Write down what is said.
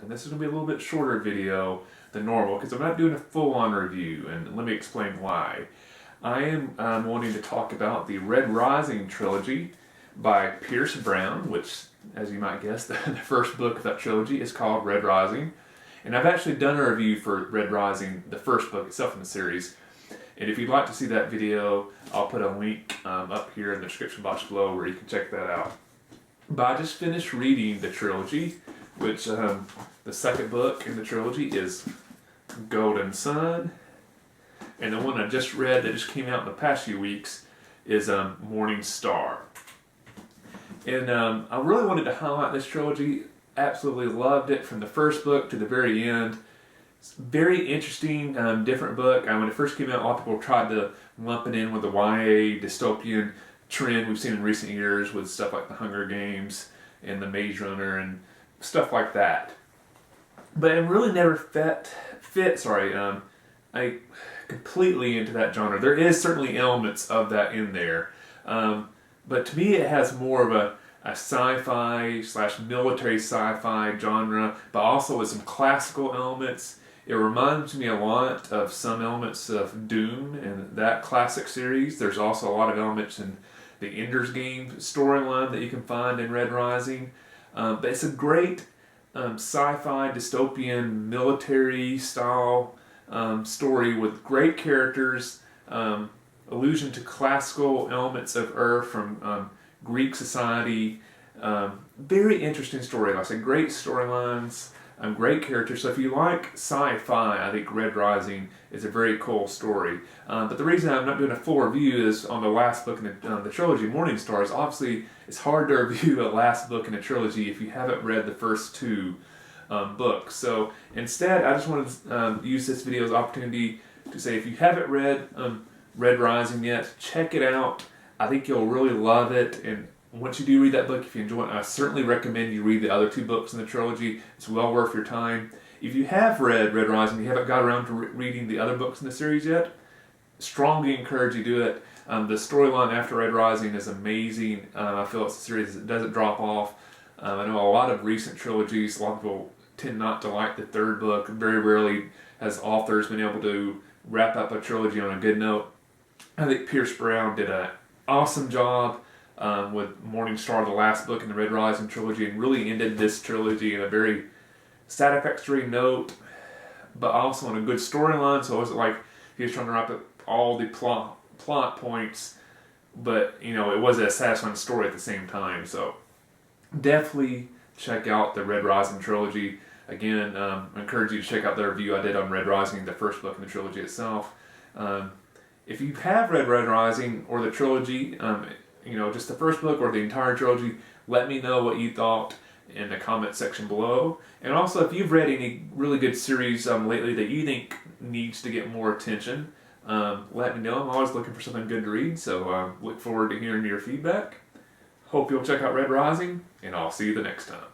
And this is going to be a little bit shorter video than normal because I'm not doing a full-on review, and let me explain why. I am wanting to talk about the Red Rising Trilogy by Pierce Brown, which, as you might guess, the first book of that trilogy is called Red Rising. And I've actually done a review for Red Rising, the first book itself in the series. And if you'd like to see that video, I'll put a link up here in the description box below where you can check that out. But I just finished reading the trilogy, which the second book in the trilogy is Golden Sun. And the one I just read that just came out in the past few weeks is Morning Star. And I really wanted to highlight this trilogy. Absolutely loved it from the first book to the very end. It's a very interesting, different book. When it first came out, a lot of people tried to lump it in with the YA dystopian trend we've seen in recent years with stuff like the Hunger Games and the Maze Runner and stuff like that. But it really never fit completely into that genre. There is certainly elements of that in there. But to me it has more of a sci-fi / military sci-fi genre, but also with some classical elements. It reminds me a lot of some elements of Dune and that classic series. There's also a lot of elements in the Ender's Game storyline that you can find in Red Rising. But it's a great sci-fi, dystopian, military style story with great characters, allusion to classical elements of Earth from Greek society. Very interesting story. Like I said, great storylines, great characters. So if you like sci-fi, I think Red Rising is a very cool story. But the reason I'm not doing a full review is on the last book in the trilogy, Morning Star. Is obviously it's hard to review a last book in a trilogy if you haven't read the first two books. So instead, I just want to use this video as an opportunity to say if you haven't read Red Rising yet, check it out. I think you'll really love it, and once you do read that book, if you enjoy it, I certainly recommend you read the other two books in the trilogy. It's well worth your time. If you have read Red Rising, you haven't got around to reading the other books in the series yet, strongly encourage you to do it. The storyline after Red Rising is amazing. I feel it's a series that doesn't drop off. I know a lot of recent trilogies, a lot of people tend not to like the third book. Very rarely has authors been able to wrap up a trilogy on a good note. I think Pierce Brown did an awesome job with Morning Star, the last book in the Red Rising trilogy, and really ended this trilogy in a very satisfactory note, but also in a good storyline. So it wasn't like he was trying to wrap up all the plot points, but you know, it was a satisfying story at the same time. So definitely check out the Red Rising trilogy. Again, I encourage you to check out the review I did on Red Rising, the first book in the trilogy itself. If you have read Red Rising or the trilogy, you know, just the first book or the entire trilogy, let me know what you thought in the comment section below. And also, if you've read any really good series lately that you think needs to get more attention, let me know. I'm always looking for something good to read, so look forward to hearing your feedback. Hope you'll check out Red Rising, and I'll see you the next time.